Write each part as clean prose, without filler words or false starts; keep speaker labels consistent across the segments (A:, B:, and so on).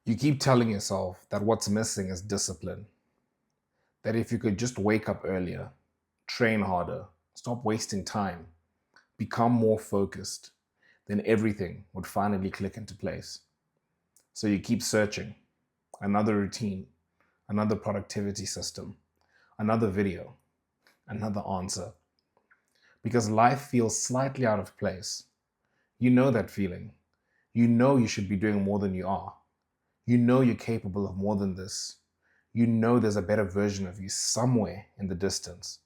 A: You keep telling yourself that what's missing is discipline, that if you could just wake up earlier, train harder, stop wasting time, become more focused, then everything would finally click into place. So you keep searching, another routine, another productivity system, another video, another answer, because life feels slightly out of place. You know that feeling. You know you should be doing more than you are. You know you're capable of more than this. You know there's a better version of you somewhere in the distance.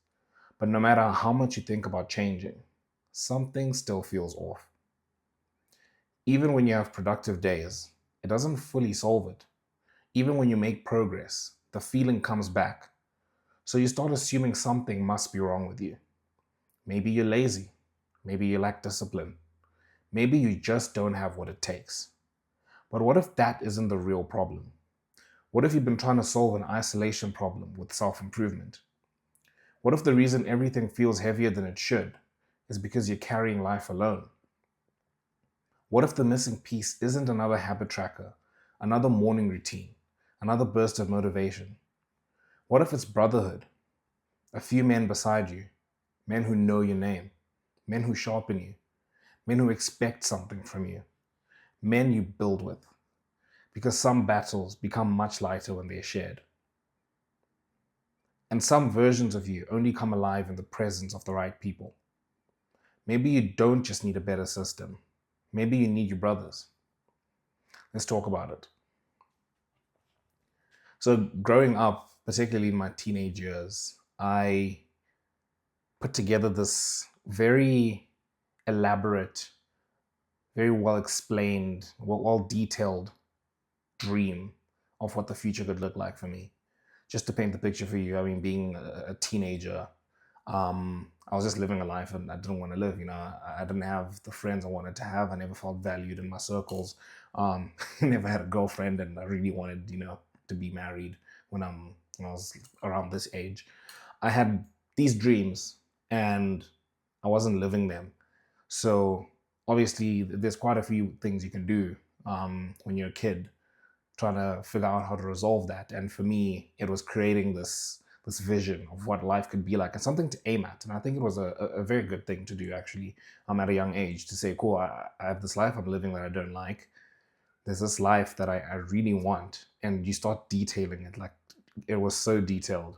A: But no matter how much you think about changing, something still feels off. Even when you have productive days, it doesn't fully solve it. Even when you make progress, the feeling comes back. So you start assuming something must be wrong with you. Maybe you're lazy. Maybe you lack discipline. Maybe you just don't have what it takes. But what if that isn't the real problem? What if you've been trying to solve an isolation problem with self improvement? What if the reason everything feels heavier than it should is because you're carrying life alone? What if the missing piece isn't another habit tracker, another morning routine, another burst of motivation? What if it's brotherhood? A few men beside you, men who know your name, men who sharpen you, men who expect something from you, men you build with. Because some battles become much lighter when they're shared. And some versions of you only come alive in the presence of the right people. Maybe you don't just need a better system. Maybe you need your brothers. Let's talk about it. So, growing up, particularly in my teenage years, I put together this very elaborate, very well explained, well detailed dream of what the future could look like for me. Just to paint the picture for you, I mean, being a teenager, I was just living a life and I didn't want to live. I didn't have the friends I wanted to have. I never felt valued in my circles. Never had a girlfriend, and I really wanted, to be married when I was around this age. I had these dreams, and I wasn't living them. So obviously, there's quite a few things you can do when you're a kid, trying to figure out how to resolve that. And for me, it was creating this vision of what life could be like and something to aim at. And I think it was a very good thing to do, actually, at a young age, to say, cool, I have this life I'm living that I don't like. There's this life that I really want. And you start detailing it. Like, it was so detailed.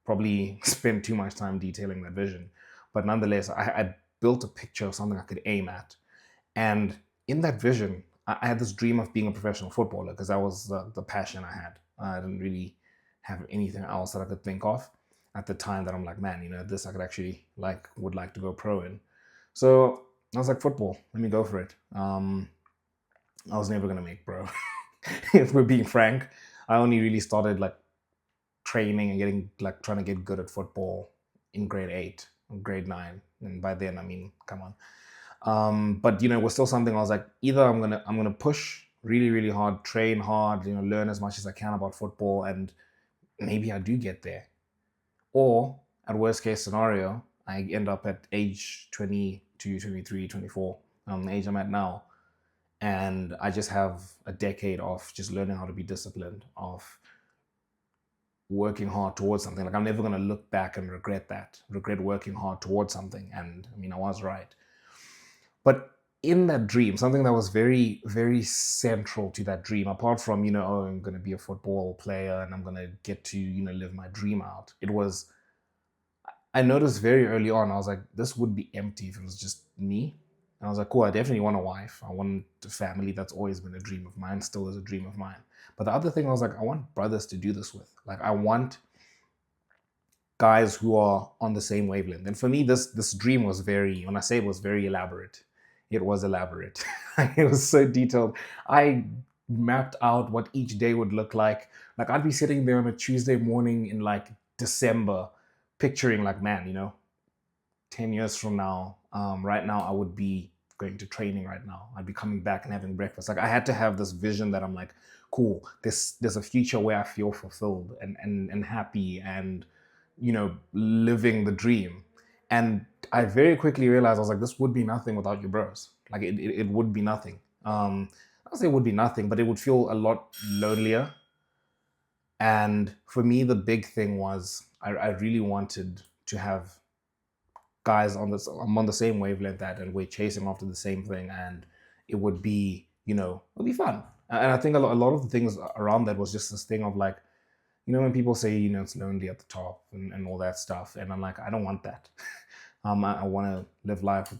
A: Probably spent too much time detailing that vision. But nonetheless, I built a picture of something I could aim at. And in that vision, I had this dream of being a professional footballer because that was the passion I had. I didn't really have anything else that I could think of at the time that I'm like, man, this I could actually would like to go pro in. So I was like, football, let me go for it. I was never gonna make pro. If we're being frank, I only really started training and getting trying to get good at football in grade 8, grade 9, and by then, I mean, come on. But it was still something I was like, either I'm gonna push really, really hard, train hard, learn as much as I can about football, and maybe I do get there. Or at worst case scenario, I end up at age 22, 23, 24, the age I'm at now, and I just have a decade of just learning how to be disciplined, of working hard towards something. Like, I'm never gonna look back and regret working hard towards something. And I mean, I was right. But in that dream, something that was very, very central to that dream, apart from, oh, I'm going to be a football player and I'm going to get to, live my dream out, it was, I noticed very early on, I was like, this would be empty if it was just me. And I was like, cool, I definitely want a wife. I want a family. That's always been a dream of mine, still is a dream of mine. But the other thing, I was like, I want brothers to do this with. Like, I want guys who are on the same wavelength. And for me, this dream was very, when I say it was very elaborate, it was elaborate. It was so detailed. I mapped out what each day would look like. Like, I'd be sitting there on a Tuesday morning in December, picturing man, 10 years from now, right now, I would be going to training right now. I'd be coming back and having breakfast. Like, I had to have this vision that I'm like, cool, there's a future where I feel fulfilled and happy and, living the dream. And I very quickly realized, I was like, this would be nothing without your bros. Like, it would be nothing. I'll say it would be nothing, but it would feel a lot lonelier. And for me, the big thing was I really wanted to have guys on this, I'm on the same wavelength that, and we're chasing after the same thing, and it would be, it'll be fun. And I think a lot of the things around that was just this thing of like, when people say, it's lonely at the top and all that stuff, and I'm like, I don't want that. I want to live life with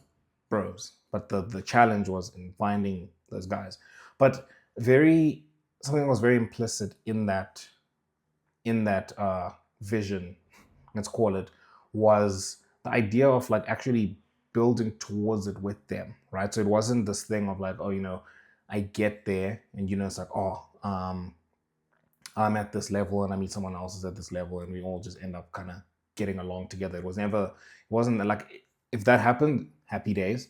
A: bros. But the challenge was in finding those guys. But very something that was very implicit in that vision, let's call it, was the idea of like actually building towards it with them, right? So it wasn't this thing of like, oh, I get there and it's like, oh, I'm at this level and I meet someone else is at this level and we all just end up kind of getting along together. It wasn't like, if that happened, happy days.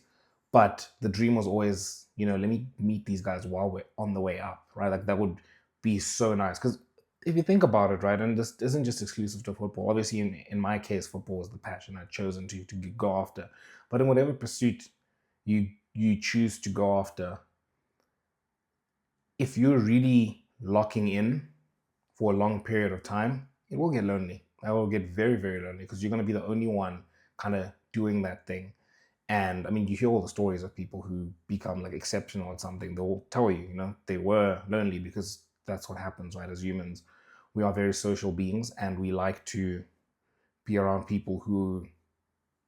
A: But the dream was always, let me meet these guys while we're on the way up, right? Like that would be so nice. Because if you think about it, right, and this isn't just exclusive to football. Obviously, in my case, football is the passion I've chosen to go after. But in whatever pursuit you choose to go after, if you're really locking in for a long period of time, it will get lonely. It will get very, very lonely because you're going to be the only one kind of doing that thing. And I mean, you hear all the stories of people who become like exceptional at something. They'll tell you, they were lonely because that's what happens, right? As humans, we are very social beings and we like to be around people who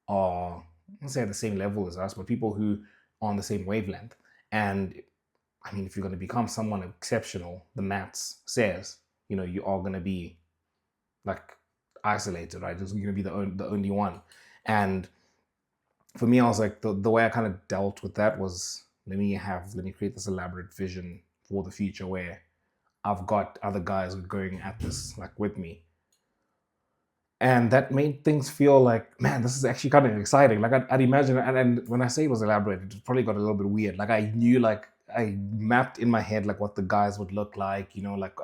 A: are, let's say, at the same level as us, but people who are on the same wavelength. And I mean, if you're going to become someone exceptional, the maths says, you are going to be like isolated, right? You're going to be the only one. And for me, I was like, the way I kind of dealt with that was, let me create this elaborate vision for the future where I've got other guys going at this like with me. And that made things feel like, man, this is actually kind of exciting. Like I'd imagine, and when I say it was elaborate, it probably got a little bit weird. Like I knew, like I mapped in my head like what the guys would look like, like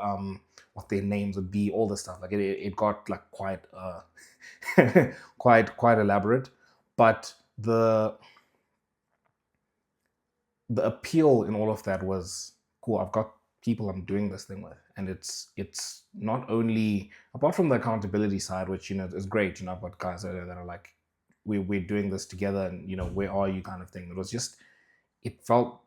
A: what their names would be, all this stuff. Like it got like quite quite elaborate. But the appeal in all of that was cool. I've got people I'm doing this thing with, and it's not only, apart from the accountability side, which is great. I've got guys that are like, we're doing this together, and where are you, kind of thing. It felt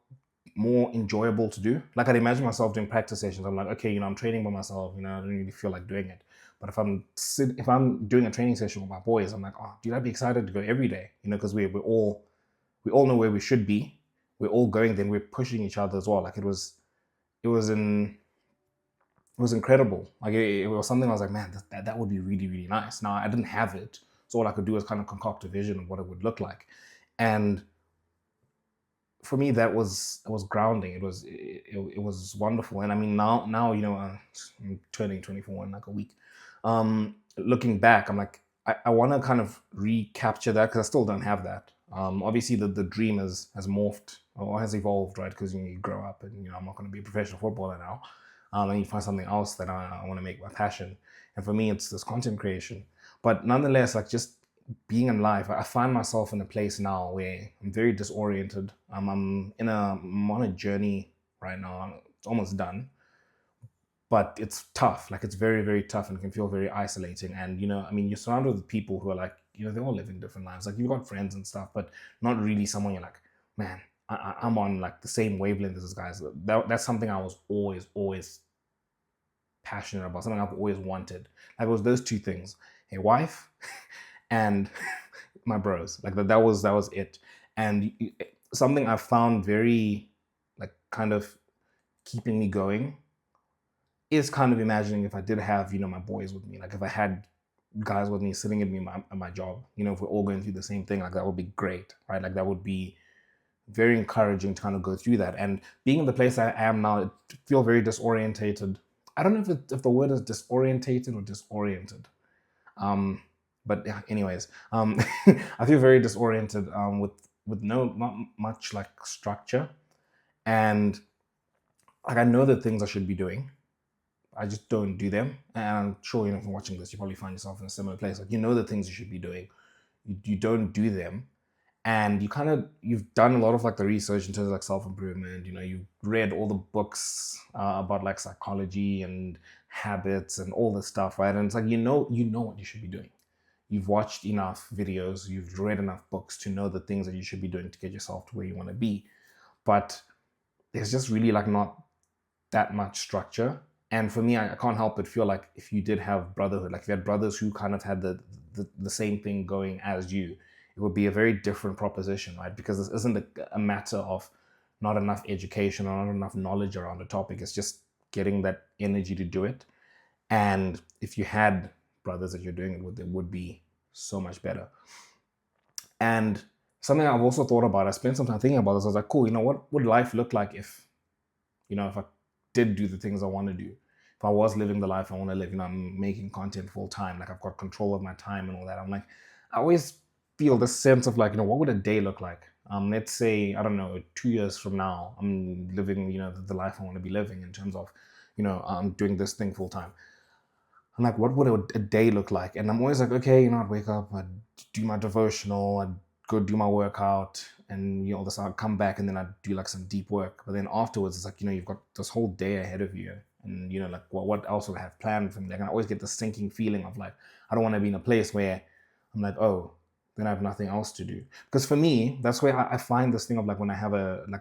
A: more enjoyable to do. Like I'd imagine myself doing practice sessions. I'm like, okay, I'm training by myself. I don't really feel like doing it. But if I'm doing a training session with my boys, I'm like, oh, dude, I'd be excited to go every day. Because we all know where we should be. We're all going, then we're pushing each other as well. Like it was incredible. Like it was something I was like, man, that would be really, really nice. Now I didn't have it, so all I could do was kind of concoct a vision of what it would look like. And for me, that was grounding. It was wonderful. And I mean, now I'm turning 24 in like a week. Looking back, I'm like, I want to kind of recapture that because I still don't have that. Obviously, the dream has morphed or has evolved, right? Because you grow up, and I'm not going to be a professional footballer now. And you find something else that I want to make my passion. And for me, it's this content creation. But nonetheless, like just being in life, I find myself in a place now where I'm very disoriented. I'm on a journey right now. It's almost done, but it's tough. Like it's very, very tough and can feel very isolating. And I mean, you're surrounded with people who are like, they're all living different lives. Like you've got friends and stuff, but not really someone you're like, man, I'm on like the same wavelength as this guys. That's something I was always passionate about. Something I've always wanted. Like it was those two things: a wife and my bros. Like that was it. And something I found very like kind of keeping me going is kind of imagining if I did have my boys with me. Like if I had guys with me sitting at me at my job, if we're all going through the same thing, like that would be great, right? Like that would be very encouraging to kind of go through that. And being in the place I am now, I feel very disorientated. I don't know if the word is disorientated or disoriented. But yeah, anyways, I feel very disoriented with not much like structure, and like I know the things I should be doing, I just don't do them. And I'm sure if you're watching this, you probably find yourself in a similar place. Like the things you should be doing, you don't do them, and you've done a lot of like the research in terms of like self-improvement. You've read all the books about like psychology and habits and all this stuff, right? And it's like you know what you should be doing. You've watched enough videos, you've read enough books to know the things that you should be doing to get yourself to where you want to be. But there's just really like not that much structure. And for me, I can't help but feel like if you did have brotherhood, like if you had brothers who kind of had the same thing going as you, it would be a very different proposition, right? Because this isn't a matter of not enough education or not enough knowledge around the topic. It's just getting that energy to do it. And if you had brothers that you're doing it with, it would be so much better. And something I've also thought about, I spent some time thinking about this. I was like, cool, what would life look like if I did do the things I want to do, if I was living the life I want to live, I'm making content full time, like I've got control of my time and all that. I'm like, I always feel this sense of like, what would a day look like? Let's say, I don't know, 2 years from now, I'm living, the life I want to be living in terms of, I'm doing this thing full time. I'm like, what would a day look like? And I'm always like, okay, I'd wake up, I'd do my devotional, I'd go do my workout, and all this, I'd come back and then I'd do like some deep work. But then afterwards, it's like, you've got this whole day ahead of you. And, like, what else would I have planned for me? Like, I always get this sinking feeling of like, I don't want to be in a place where I'm like, oh, then I have nothing else to do. Because for me, that's where I find this thing of like when I have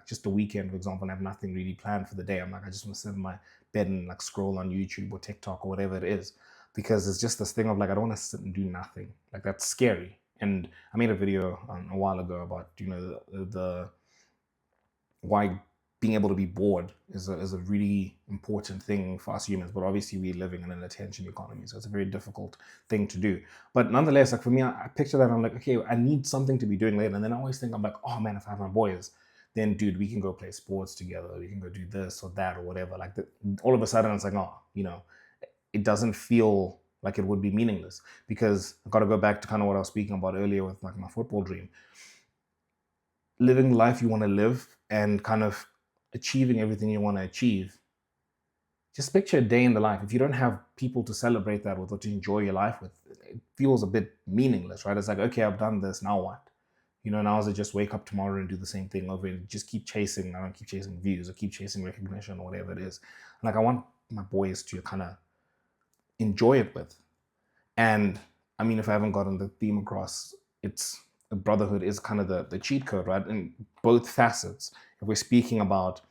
A: just a weekend, for example, and I have nothing really planned for the day. I'm like, I just want to sit in my bed and like scroll on YouTube or TikTok or whatever it is. Because it's just this thing of like, I don't want to sit and do nothing. Like, that's scary. And I made a video a while ago about, the why being able to be bored is a really important thing for us humans. But obviously we're living in an attention economy, so it's a very difficult thing to do. But nonetheless, like for me, I picture that, I'm like, okay, I need something to be doing later. And then I always think, I'm like, oh man, if I have my boys, then dude, we can go play sports together, we can go do this or that or whatever. Like all of a sudden it's like, oh, it doesn't feel like it would be meaningless. Because I've got to go back to kind of what I was speaking about earlier with like my football dream. Living the life you want to live and kind of achieving everything you want to achieve. Just picture a day in the life. If you don't have people to celebrate that with or to enjoy your life with, it feels a bit meaningless, right? It's like, okay, I've done this, now what? Now is it just wake up tomorrow and do the same thing over and just keep chasing, I don't keep chasing views or keep chasing recognition or whatever it is. Like, I want my boys to kind of enjoy it with. And I mean, if I haven't gotten the theme across, it's brotherhood is kind of the cheat code, right? In both facets. If we're speaking about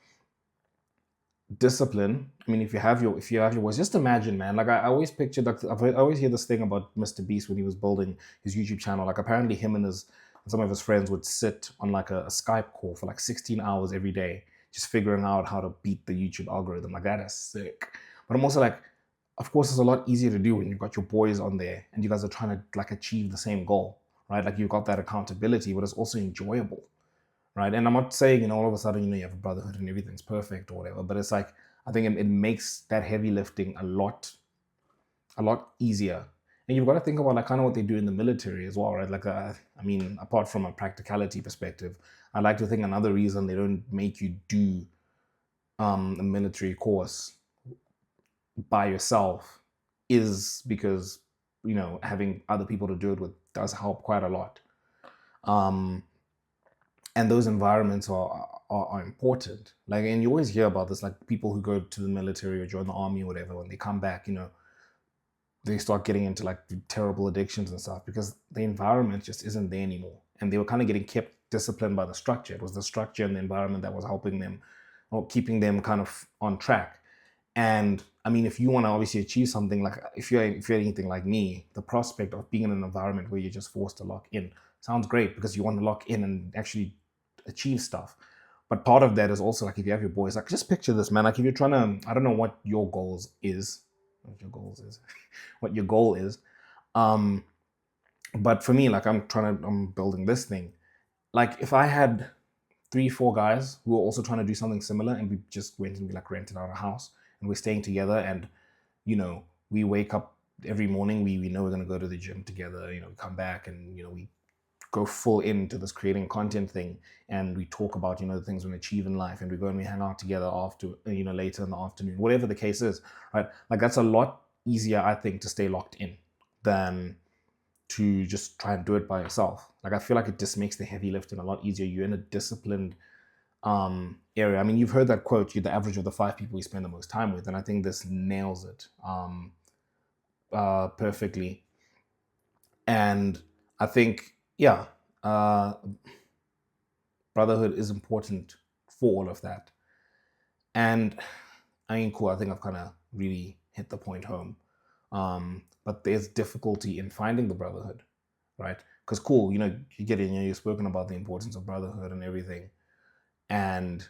A: discipline, I mean, if you have your voice, just imagine, man. Like I always picture, like I always hear this thing about Mr. Beast when he was building his YouTube channel. Like apparently him and some of his friends would sit on like a Skype call for like 16 hours every day, just figuring out how to beat the YouTube algorithm. Like that is sick. But I'm also like, of course, it's a lot easier to do when you've got your boys on there and you guys are trying to like achieve the same goal, right? Like you've got that accountability, but it's also enjoyable, right? And I'm not saying, all of a sudden, you have a brotherhood and everything's perfect or whatever, but it's like, I think it makes that heavy lifting a lot easier. And you've got to think about like kind of what they do in the military as well, right? Like, I mean, apart from a practicality perspective, I like to think another reason they don't make you do a military course by yourself is because, having other people to do it with does help quite a lot. And those environments are important. Like, and you always hear about this, like people who go to the military or join the army or whatever, when they come back, they start getting into like terrible addictions and stuff because the environment just isn't there anymore. And they were kind of getting kept disciplined by the structure. It was the structure and the environment that was helping them or keeping them kind of on track. And I mean, if you want to obviously achieve something, like if you're anything like me, the prospect of being in an environment where you're just forced to lock in sounds great because you want to lock in and actually achieve stuff. But part of that is also like if you have your boys, like just picture this, man. Like if you're trying to, I don't know what your goals is, what your goal is. But for me, like I'm building this thing. Like if I had 3-4 guys who were also trying to do something similar, and we just went and we like rented out a house and we're staying together, and we wake up every morning, we know we're going to go to the gym together, we come back and we go full into this creating content thing, and we talk about the things we achieve in life, and we go and we hang out together after later in the afternoon, whatever the case is, right? Like that's a lot easier, I think, to stay locked in than to just try and do it by yourself. Like, I feel like it just makes the heavy lifting a lot easier. You're in a disciplined area. I mean, you've heard that quote, you're the average of the 5 people you spend the most time with. And I think this nails it perfectly. And I think, yeah, uh, brotherhood is important for all of that. And I mean, cool, I think I've kind of really hit the point home. But there's difficulty in finding the brotherhood, right? Because cool, you get in, you've spoken about the importance of brotherhood and everything. And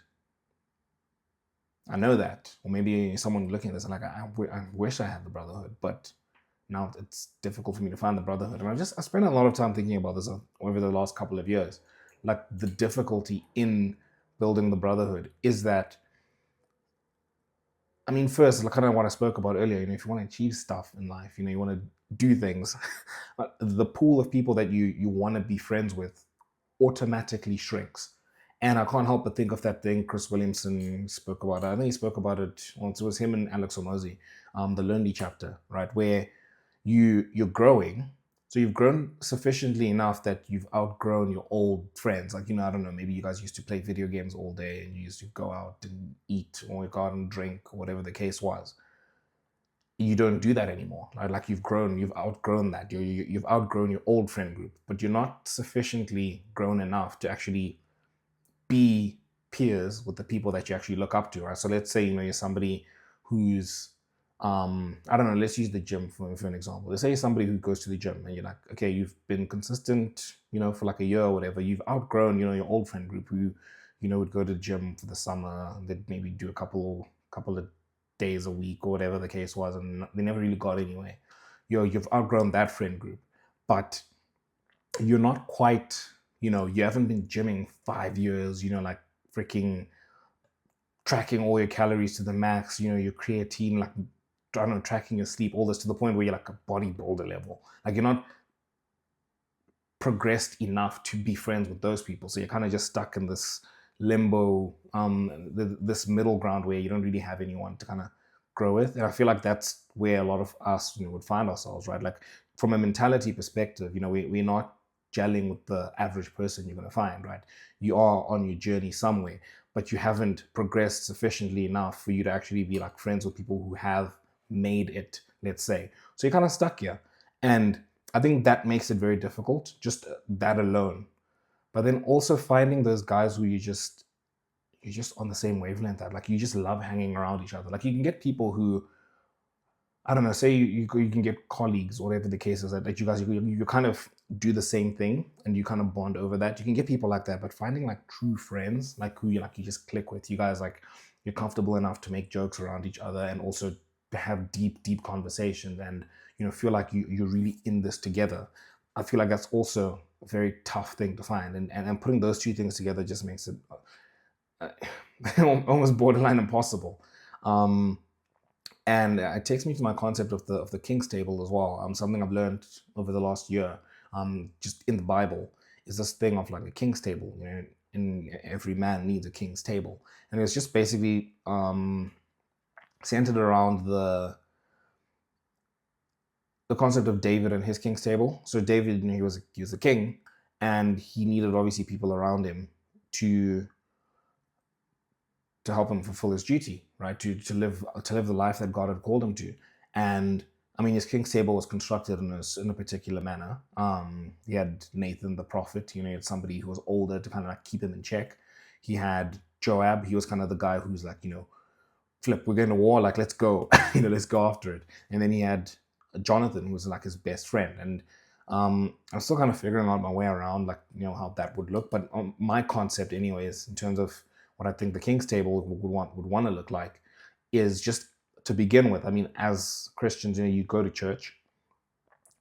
A: I know that, or maybe someone looking at this and like, I wish I had the brotherhood, but now it's difficult for me to find the brotherhood. And I spent a lot of time thinking about this over the last couple of years. Like, the difficulty in building the brotherhood is that, I mean, first, like kind of what I spoke about earlier, if you want to achieve stuff in life, you want to do things, the pool of people that you want to be friends with automatically shrinks. And I can't help but think of that thing Chris Williamson spoke about. I think he spoke about it once. It was him and Alex Omozi, the Lonely Chapter, right? Where you're growing. So you've grown sufficiently enough that you've outgrown your old friends. Like, I don't know, maybe you guys used to play video games all day and you used to go out and eat or go out and drink, or whatever the case was. You don't do that anymore, right? Like, you've outgrown that. You've outgrown your old friend group, but you're not sufficiently grown enough to actually be peers with the people that you actually look up to, right? So let's say, you're somebody who's, I don't know, let's use the gym for an example. Let's say somebody who goes to the gym and you're like, okay, you've been consistent, for like a year or whatever. You've outgrown, your old friend group who, would go to the gym for the summer. They'd maybe do a couple of days a week or whatever the case was, and they never really got anywhere. You've outgrown that friend group, but you're not quite, you haven't been gymming 5 years, like freaking tracking all your calories to the max, your creatine, like, I don't know, tracking your sleep, all this, to the point where you're like a bodybuilder level. Like, you're not progressed enough to be friends with those people. So you're kind of just stuck in this limbo, this middle ground where you don't really have anyone to kind of grow with. And I feel like that's where a lot of us, would find ourselves, right? Like, from a mentality perspective, we're not gelling with the average person you're going to find, right? You are on your journey somewhere, but you haven't progressed sufficiently enough for you to actually be like friends with people who have made it, let's say. So you're kind of stuck here. And I think that makes it very difficult, just that alone. But then also finding those guys who you're just on the same wavelength at, like, you just love hanging around each other. Like, you can get people who, I don't know, say you can get colleagues or whatever the case is, that you guys, you kind of do the same thing and you kind of bond over that. You can get people like that, but finding like true friends, like who you just click with, you guys, like, you're comfortable enough to make jokes around each other and also to have deep conversations and, feel like you're really in this together. I feel like that's also a very tough thing to find. And putting those two things together just makes it almost borderline impossible. And it takes me to my concept of the king's table as well. Something I've learned over the last year, just in the Bible, is this thing of like a king's table. In every man needs a king's table, and it's just basically centered around the concept of David and his king's table. So David, he was a king, and he needed obviously people around him to help him fulfill his duty, right? To live the life that God had called him to. And I mean, his king's table was constructed in a particular manner. He had Nathan the prophet. He had somebody who was older to kind of like keep him in check. He had Joab. He was kind of the guy who's like, Flip, we're going to war. Like, let's go. Let's go after it. And then he had Jonathan, who was like his best friend. And I'm still kind of figuring out my way around, like, how that would look. But my concept, anyways, in terms of what I think the king's table would want to look like, is just to begin with. I mean, as Christians, you go to church,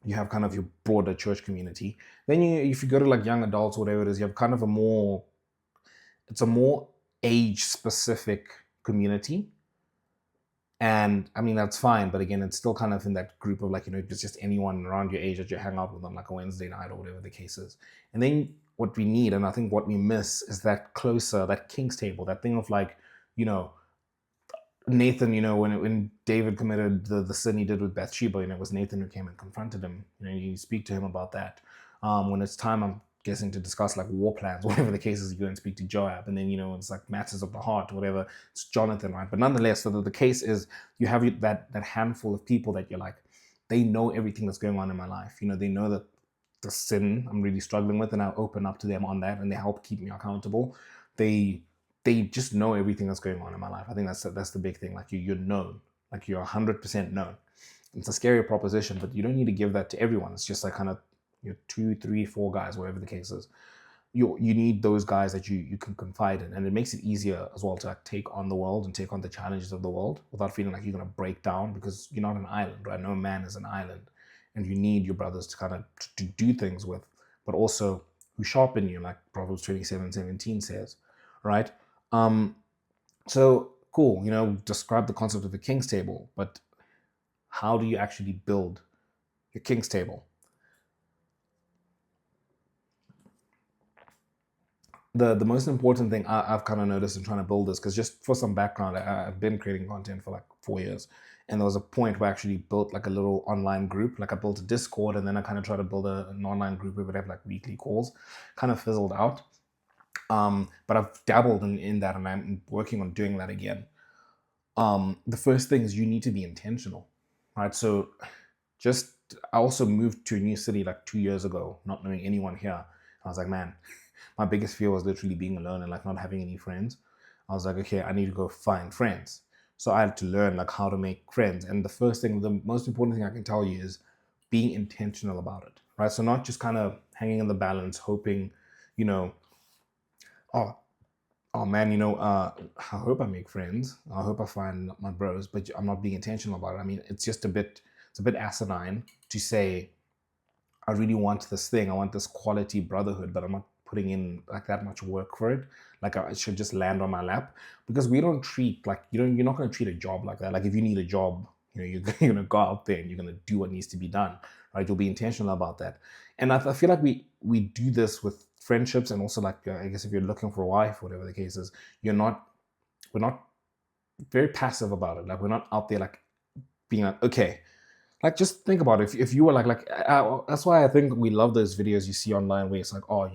A: you have kind of your broader church community. Then if you go to like young adults or whatever it is, you have kind of a more age specific community. And I mean, that's fine. But again, it's still kind of in that group of like, it's just anyone around your age that you hang out with on like a Wednesday night or whatever the case is. And then what we need, and I think what we miss, is that king's table, that thing of like, Nathan, when David committed the sin he did with Bathsheba, it was Nathan who came and confronted him. You speak to him about that. When it's time, I'm guessing, to discuss like war plans, whatever the case is, you go and speak to Joab. And then, it's like matters of the heart, whatever, it's Jonathan, right? But nonetheless, so the case is you have that handful of people that you're like, they know everything that's going on in my life. They know that the sin I'm really struggling with, and I open up to them on that, and they help keep me accountable. They just know everything that's going on in my life. I think that's the big thing. Like you're known, like you're 100% known. It's a scary proposition, but you don't need to give that to everyone. It's just like kind of 2, 3, 4 guys, whatever the case is. You need those guys that you can confide in, and it makes it easier as well to like take on the world and take on the challenges of the world without feeling like you're going to break down, because you're not an island, right? No man is an island, and you need your brothers to kind of to do things with, but also who sharpen you, like Proverbs 27:17 says, right? So cool, describe the concept of the king's table, but how do you actually build your king's table? The most important thing I've kind of noticed in trying to build this, because just for some background, I've been creating content for like 4 years, and there was a point where I actually built like a little online group. Like I built a Discord, and then I kind of tried to build an online group where we would have like weekly calls. Kind of fizzled out. But I've dabbled in that, and I'm working on doing that again. The first thing is you need to be intentional, right? So I also moved to a new city like 2 years ago, not knowing anyone here. I was like, man, my biggest fear was literally being alone and like not having any friends. I was like, okay, I need to go find friends. So I had to learn like how to make friends. And the most important thing I can tell you is being intentional about it, right? So not just kind of hanging in the balance, hoping, oh, oh man, I hope I make friends. I hope I find my bros, but I'm not being intentional about it. I mean, it's a bit asinine to say, I really want this thing. I want this quality brotherhood, but I'm not putting in like that much work for it. Like it should just land on my lap, because we don't treat like, you're not going to treat a job like that. Like if you need a job, you're going to go out there and you're going to do what needs to be done, right? You'll be intentional about that. And I feel like we do this with friendships, and also like, I guess if you're looking for a wife, whatever the case is, we're not very passive about it. Like we're not out there like being like, okay, like just think about it. If you were that's why I think we love those videos you see online where it's like, oh,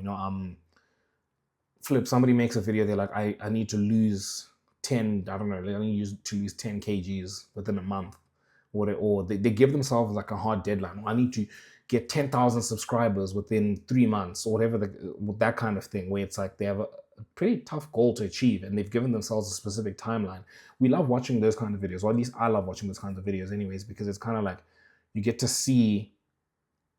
A: flip, somebody makes a video, they're like, I need to lose 10, I don't know, I need to lose 10 kgs within a month, or they give themselves like a hard deadline. I need to get 10,000 subscribers within 3 months, or whatever, that kind of thing, where it's like they have a pretty tough goal to achieve, and they've given themselves a specific timeline. We love watching those kind of videos, or at least I love watching those kinds of videos anyways, because it's kind of like you get to see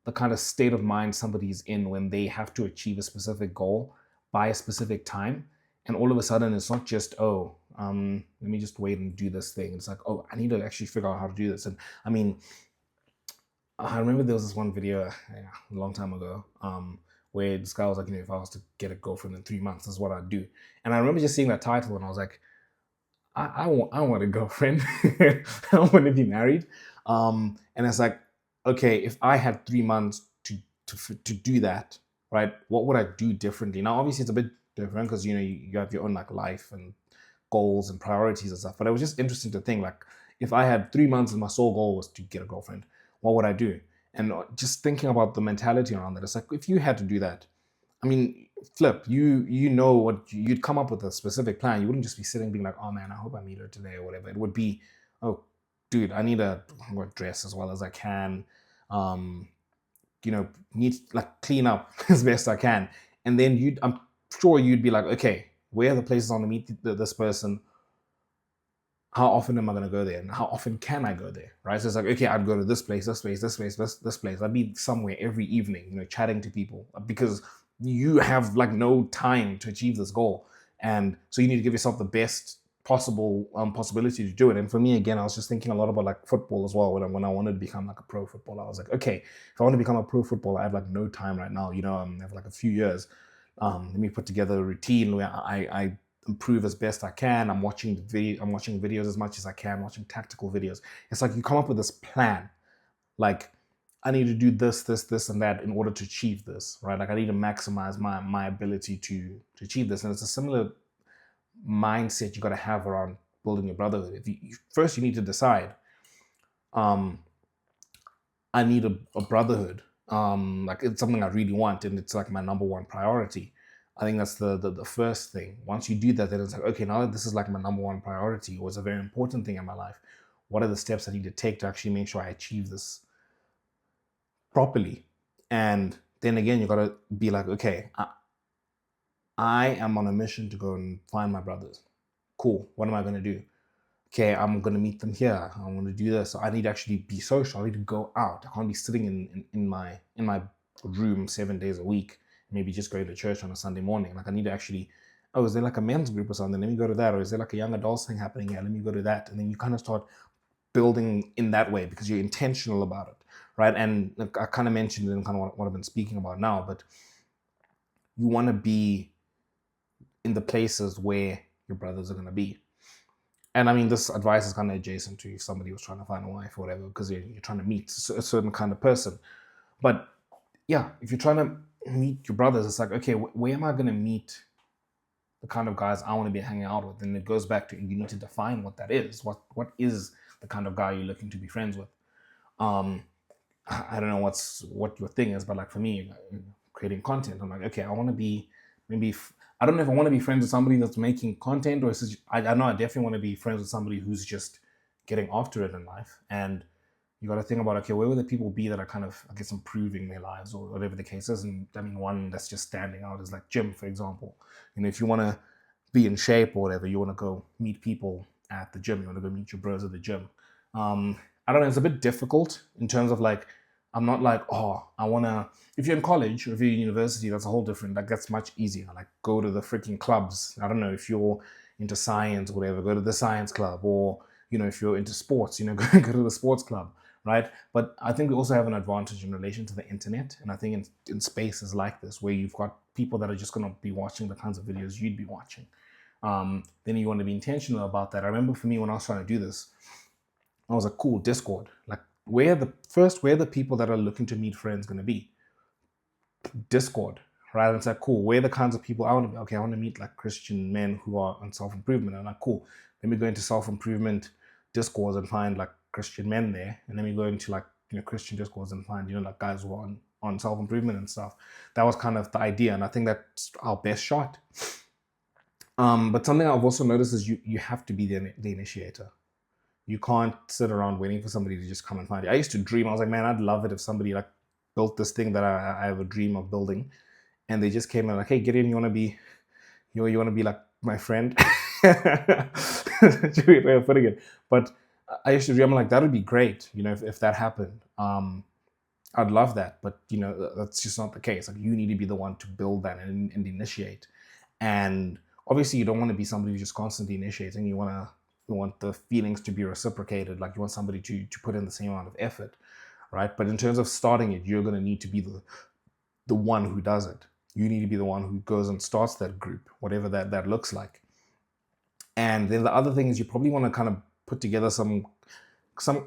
A: the kind of state of mind somebody's in when they have to achieve a specific goal by a specific time. And all of a sudden, it's not just, let me just wait and do this thing. It's like, oh, I need to actually figure out how to do this. And I mean, I remember there was this one video a long time ago where this guy was like, if I was to get a girlfriend in 3 months, this is what I'd do. And I remember just seeing that title, and I was like, I want a girlfriend. I don't want to be married. And it's like, okay, if I had 3 months to do that, right? What would I do differently? Now, obviously, it's a bit different because you have your own like life and goals and priorities and stuff. But it was just interesting to think, like, if I had 3 months and my sole goal was to get a girlfriend, what would I do? And just thinking about the mentality around that, it's like, if you had to do that, I mean, flip, you know what, you'd come up with a specific plan. You wouldn't just be sitting being like, oh man, I hope I meet her today or whatever. It would be, oh, dude, I need to dress as well as I can. Need like clean up as best I can. And then I'm sure you'd be like, okay, where are the places I want to meet this person? How often am I going to go there? And how often can I go there? Right? So it's like, okay, I'd go to this place, this place, this place, this place. I'd be somewhere every evening, chatting to people, because you have like no time to achieve this goal. And so you need to give yourself the best possible possibility to do it. And for me, again, I was just thinking a lot about like football as well. When I wanted to become like a pro footballer, I was like, okay, if I want to become a pro footballer, I have like no time right now. I have like a few years. Let me put together a routine where I improve as best I can. I'm watching videos as much as I can, watching tactical videos. It's like you come up with this plan, like, I need to do this, and that in order to achieve this, right? Like I need to maximize my ability to achieve this. And it's a similar mindset you got to have around building your brotherhood. If first you need to decide, um, I need a brotherhood. Like it's something I really want, and it's like my number one priority. I think that's the first thing. Once you do that, then it's like, okay, now that this is like my number one priority, or it's a very important thing in my life, what are the steps I need to take to actually make sure I achieve this properly? And then again, you gotta be like, okay, I am on a mission to go and find my brothers. Cool. What am I gonna do? Okay, I'm gonna meet them here. I'm gonna do this. So I need to actually be social. I need to go out. I can't be sitting in my room 7 days a week, maybe just going to church on a Sunday morning. Like I need to actually, oh, is there like a men's group or something? Let me go to that. Or is there like a young adults thing happening here? Let me go to that. And then you kind of start building in that way because you're intentional about it, right? And like, I kind of mentioned it in kind of what I've been speaking about now, but you want to be in the places where your brothers are going to be. And I mean, this advice is kind of adjacent to if somebody was trying to find a wife or whatever, because you're trying to meet a certain kind of person. But yeah, if you're trying to meet your brothers, it's like, okay, where am I going to meet the kind of guys I want to be hanging out with? And it goes back to, you need to define what that is. What is the kind of guy you're looking to be friends with? I don't know what your thing is, but like for me, creating content, I'm like, okay, I want to be maybe. I don't know if I want to be friends with somebody that's making content, or I know I definitely want to be friends with somebody who's just getting after it in life. And you got to think about, okay, where will the people be that are kind of, I guess, improving their lives or whatever the case is. And I mean, one that's just standing out is like gym, for example. You know, if you want to be in shape or whatever, you want to go meet people at the gym. You want to go meet your bros at the gym. I don't know. It's a bit difficult in terms of like, I'm not like, oh, I want to, if you're in college or if you're in university, that's a whole different, like that's much easier. Like go to the freaking clubs. I don't know, if you're into science or whatever, go to the science club, or, you know, if you're into sports, you know, go to the sports club, right? But I think we also have an advantage in relation to the internet. And I think in spaces like this, where you've got people that are just going to be watching the kinds of videos you'd be watching, then you want to be intentional about that. I remember for me, when I was trying to do this, I was like, cool, Discord. Like, where the people that are looking to meet friends going to be? Discord, right? And it's like, cool, where are the kinds of people I want to be? Okay, I want to meet like Christian men who are on self-improvement. And I'm like, cool, let me go into self-improvement discourse and find like Christian men there. And then we go into like, you know, Christian discourse and find, you know, like guys who are on self-improvement and stuff. That was kind of the idea. And I think that's our best shot. But something I've also noticed is you have to be the initiator. You can't sit around waiting for somebody to just come and find you. I used to dream. I was like, man, I'd love it if somebody like built this thing that I have a dream of building, and they just came and like, hey, Gideon, you want to be, you want to be like my friend? That's a weird way of putting it. But I used to dream, I'm like, that would be great, you know, if that happened. I'd love that, but you know, that's just not the case. Like, you need to be the one to build that and initiate. And obviously, you don't want to be somebody who's just constantly initiating. You want the feelings to be reciprocated. Like, you want somebody to put in the same amount of effort, right? But in terms of starting it, you're going to need to be the one who does it. You need to be the one who goes and starts that group, whatever that looks like. And then the other thing is, you probably want to kind of put together some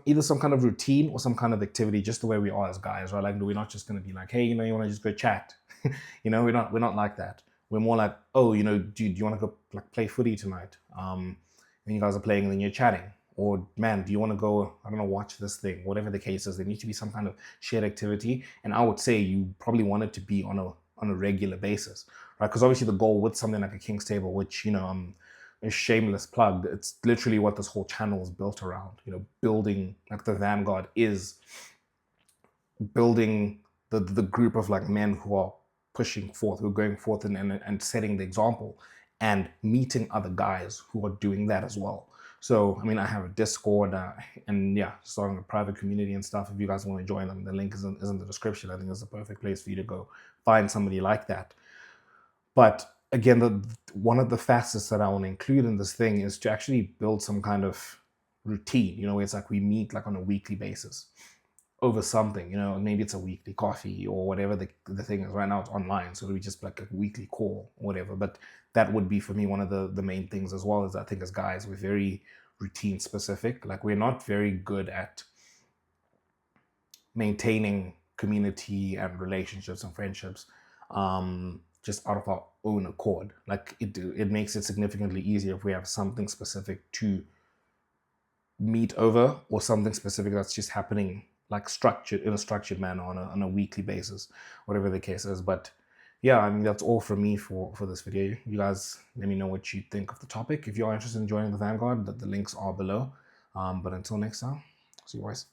A: either some kind of routine or some kind of activity, just the way we are as guys, right? Like, we're not just going to be like, hey, you know, you want to just go chat. You know, we're not like that. We're more like, oh, you know, do you want to go like play footy tonight? And you guys are playing and then you're chatting. Or, man, do you want to go, I don't know, watch this thing? Whatever the case is, there needs to be some kind of shared activity. And I would say you probably want it to be on a regular basis, right? Because obviously the goal with something like a King's Table, which, you know, a shameless plug, it's literally what this whole channel is built around. You know, building, like, the vanguard is building the group of like men who are pushing forth, who are going forth and setting the example, and meeting other guys who are doing that as well. So, I mean, I have a Discord and yeah, starting a private community and stuff. If you guys want to join them, the link is in the description. I think it's a perfect place for you to go find somebody like that. But again, one of the facets that I want to include in this thing is to actually build some kind of routine, you know, where it's like we meet like on a weekly basis over something, you know, maybe it's a weekly coffee or whatever the thing is. Right now it's online, so we just like a weekly call or whatever. But that would be for me one of the main things as well. Is I think as guys, we're very routine specific. Like, we're not very good at maintaining community and relationships and friendships just out of our own accord. Like it makes it significantly easier if we have something specific to meet over, or something specific that's just happening like structured in a structured manner on a weekly basis, whatever the case is. But yeah, I mean, that's all from me for this video. You guys let me know what you think of the topic. If you are interested in joining the Vanguard, the links are below. But until next time, see you guys.